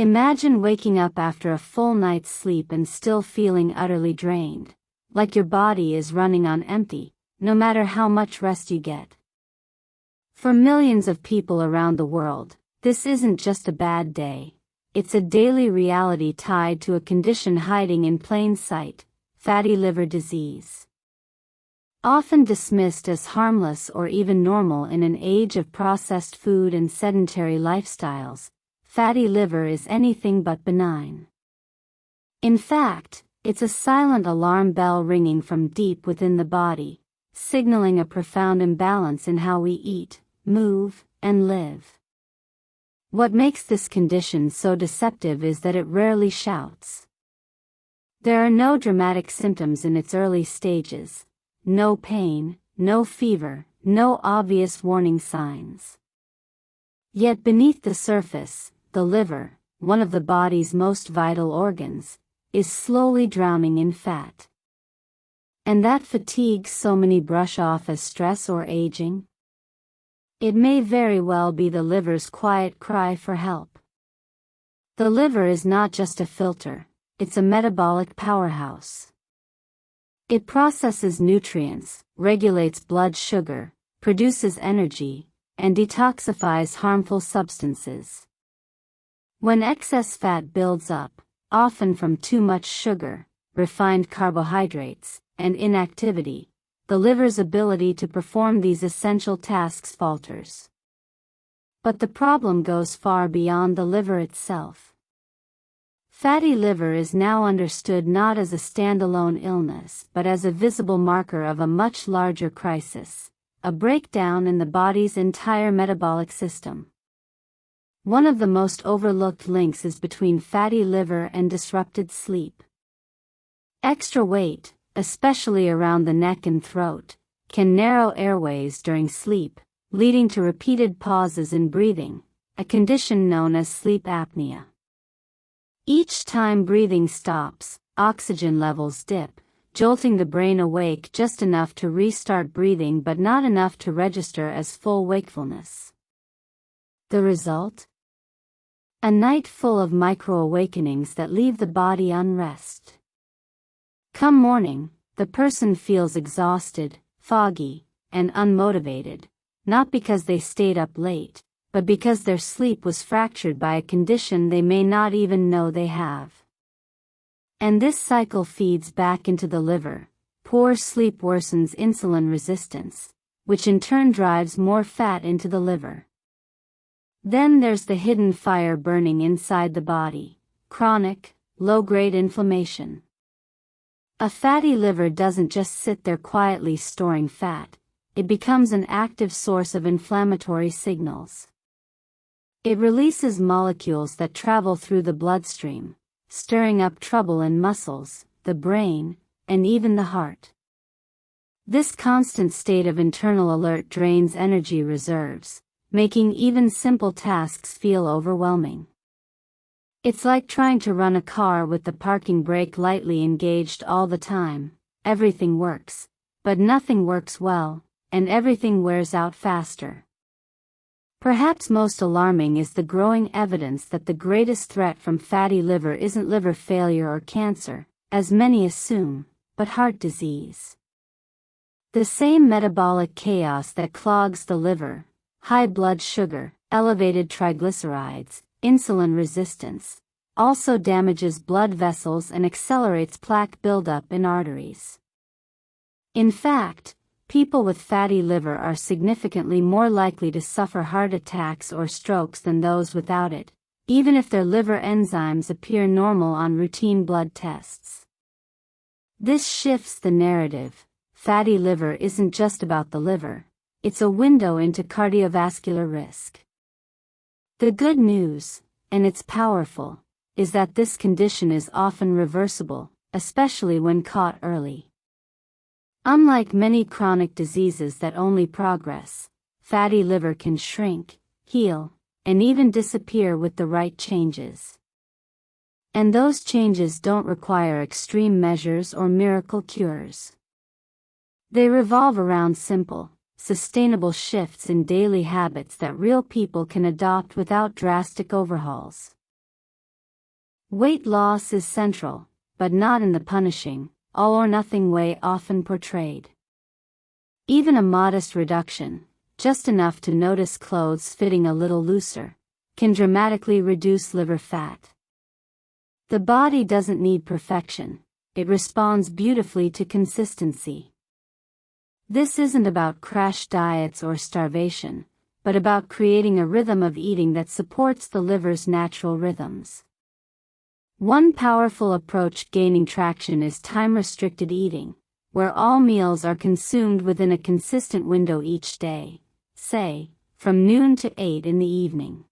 Imagine waking up after a full night's sleep and still feeling utterly drained, like your body is running on empty, no matter how much rest you get. For millions of people around the world, this isn't just a bad day, it's a daily reality tied to a condition hiding in plain sight, fatty liver disease. Often dismissed as harmless or even normal in an age of processed food and sedentary lifestyles, fatty liver is anything but benign. In fact, it's a silent alarm bell ringing from deep within the body, signaling a profound imbalance in how we eat, move, and live. What makes this condition so deceptive is that it rarely shouts. There are no dramatic symptoms in its early stages, no pain, no fever, no obvious warning signs. Yet beneath the surface, the liver, one of the body's most vital organs, is slowly drowning in fat. And that fatigues so many brush off as stress or aging. It may very well be the liver's quiet cry for help. The liver is not just a filter, it's a metabolic powerhouse. It processes nutrients, regulates blood sugar, produces energy, and detoxifies harmful substances. When excess fat builds up, often from too much sugar, refined carbohydrates, and inactivity, the liver's ability to perform these essential tasks falters. But the problem goes far beyond the liver itself. Fatty liver is now understood not as a standalone illness but as a visible marker of a much larger crisis, a breakdown in the body's entire metabolic system. One of the most overlooked links is between fatty liver and disrupted sleep. Extra weight, especially around the neck and throat, can narrow airways during sleep, leading to repeated pauses in breathing, a condition known as sleep apnea. Each time breathing stops, oxygen levels dip, jolting the brain awake just enough to restart breathing but not enough to register as full wakefulness. The result? A night full of micro-awakenings that leave the body unrest. Come morning, the person feels exhausted, foggy, and unmotivated, not because they stayed up late, but because their sleep was fractured by a condition they may not even know they have. And this cycle feeds back into the liver. Poor sleep worsens insulin resistance, which in turn drives more fat into the liver. Then there's the hidden fire burning inside the body, chronic, low-grade inflammation. A fatty liver doesn't just sit there quietly storing fat, it becomes an active source of inflammatory signals. It releases molecules that travel through the bloodstream, stirring up trouble in muscles, the brain, and even the heart. This constant state of internal alert drains energy reserves, making even simple tasks feel overwhelming. It's like trying to run a car with the parking brake lightly engaged all the time. Everything works, but nothing works well, and everything wears out faster. Perhaps most alarming is the growing evidence that the greatest threat from fatty liver isn't liver failure or cancer, as many assume, but heart disease. The same metabolic chaos that clogs the liver, high blood sugar, elevated triglycerides, insulin resistance, also damages blood vessels and accelerates plaque buildup in arteries. In fact, people with fatty liver are significantly more likely to suffer heart attacks or strokes than those without it, even if their liver enzymes appear normal on routine blood tests. This shifts the narrative. Fatty liver isn't just about the liver, it's a window into cardiovascular risk. The good news, and it's powerful, is that this condition is often reversible, especially when caught early. Unlike many chronic diseases that only progress, fatty liver can shrink, heal, and even disappear with the right changes. And those changes don't require extreme measures or miracle cures. They revolve around simple, sustainable shifts in daily habits that real people can adopt without drastic overhauls. Weight loss is central, but not in the punishing, all-or-nothing way often portrayed. Even a modest reduction, just enough to notice clothes fitting a little looser, can dramatically reduce liver fat. The body doesn't need perfection, it responds beautifully to consistency. This isn't about crash diets or starvation, but about creating a rhythm of eating that supports the liver's natural rhythms. One powerful approach gaining traction is time-restricted eating, where all meals are consumed within a consistent window each day, say, from noon to 8 in the evening.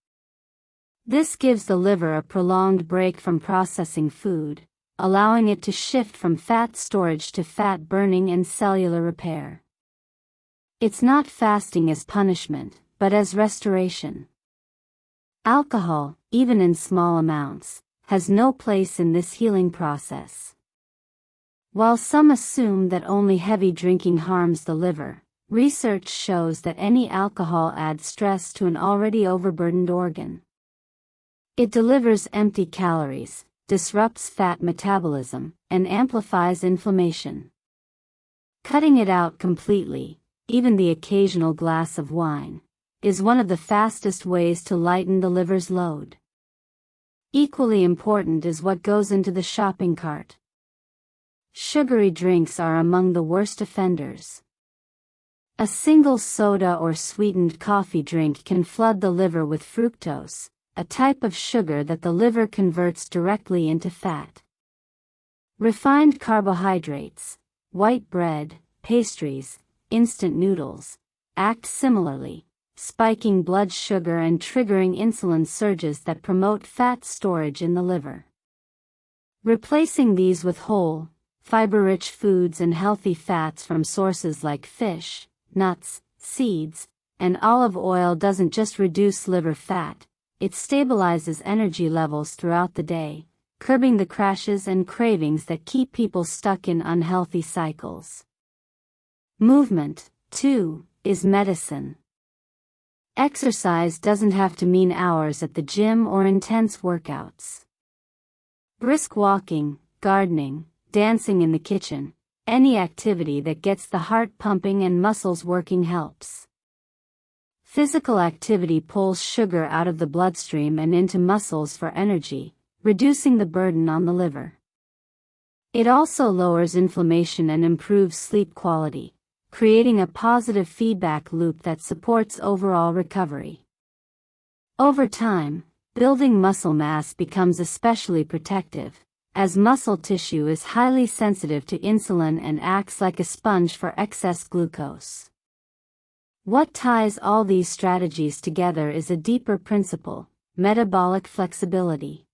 This gives the liver a prolonged break from processing food, allowing it to shift from fat storage to fat burning and cellular repair. It's not fasting as punishment, but as restoration. Alcohol, even in small amounts, has no place in this healing process. While some assume that only heavy drinking harms the liver, research shows that any alcohol adds stress to an already overburdened organ. It delivers empty calories, disrupts fat metabolism, and amplifies inflammation. Cutting it out completely, even the occasional glass of wine, is one of the fastest ways to lighten the liver's load. Equally important is what goes into the shopping cart. Sugary drinks are among the worst offenders. A single soda or sweetened coffee drink can flood the liver with fructose, a type of sugar that the liver converts directly into fat. Refined carbohydrates, white bread, pastries, instant noodles, act similarly, spiking blood sugar and triggering insulin surges that promote fat storage in the liver. Replacing these with whole, fiber-rich foods and healthy fats from sources like fish, nuts, seeds, and olive oil doesn't just reduce liver fat, it stabilizes energy levels throughout the day, curbing the crashes and cravings that keep people stuck in unhealthy cycles. Movement, too, is medicine. Exercise doesn't have to mean hours at the gym or intense workouts. Brisk walking, gardening, dancing in the kitchen, any activity that gets the heart pumping and muscles working helps. Physical activity pulls sugar out of the bloodstream and into muscles for energy, reducing the burden on the liver. It also lowers inflammation and improves sleep quality, creating a positive feedback loop that supports overall recovery. Over time, building muscle mass becomes especially protective, as muscle tissue is highly sensitive to insulin and acts like a sponge for excess glucose. What ties all these strategies together is a deeper principle: metabolic flexibility.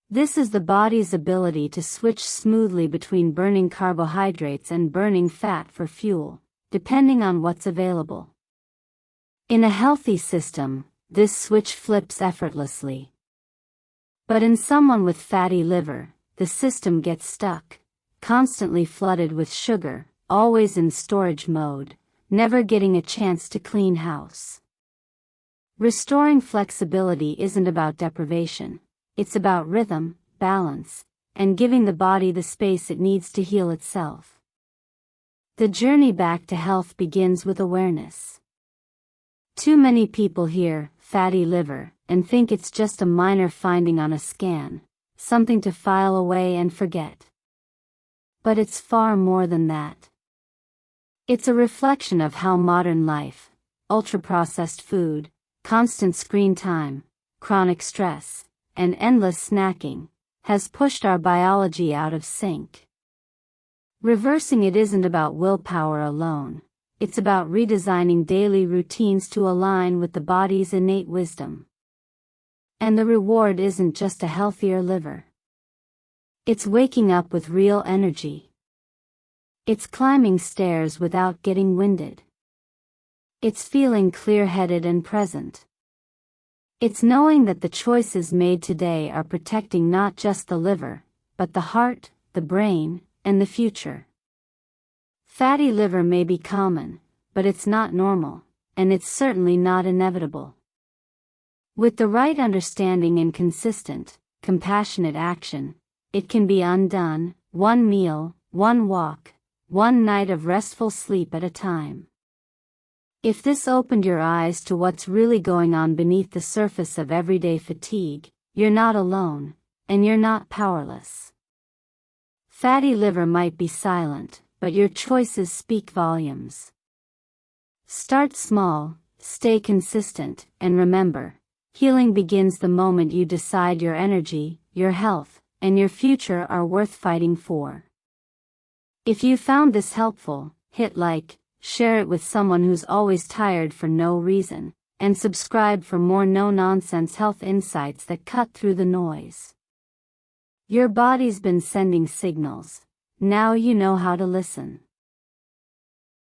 This is the body's ability to switch smoothly between burning carbohydrates and burning fat for fuel, depending on what's available. In a healthy system, this switch flips effortlessly. But in someone with fatty liver, the system gets stuck, constantly flooded with sugar, always in storage mode, never getting a chance to clean house. Restoring flexibility isn't about deprivation. It's about rhythm, balance, and giving the body the space it needs to heal itself. The journey back to health begins with awareness. Too many people hear fatty liver and think it's just a minor finding on a scan, something to file away and forget. But it's far more than that. It's a reflection of how modern life, ultra-processed food, constant screen time, chronic stress, and endless snacking, has pushed our biology out of sync. Reversing it isn't about willpower alone, it's about redesigning daily routines to align with the body's innate wisdom. And the reward isn't just a healthier liver. It's waking up with real energy. It's climbing stairs without getting winded. It's feeling clear-headed and present. It's knowing that the choices made today are protecting not just the liver, but the heart, the brain, and the future. Fatty liver may be common, but it's not normal, and it's certainly not inevitable. With the right understanding and consistent, compassionate action, it can be undone, one meal, one walk, one night of restful sleep at a time. If this opened your eyes to what's really going on beneath the surface of everyday fatigue, you're not alone, and you're not powerless. Fatty liver might be silent, but your choices speak volumes. Start small, stay consistent, and remember, healing begins the moment you decide your energy, your health, and your future are worth fighting for. If you found this helpful, hit like, share it with someone who's always tired for no reason, and subscribe for more no-nonsense health insights that cut through the noise. Your body's been sending signals. Now you know how to listen.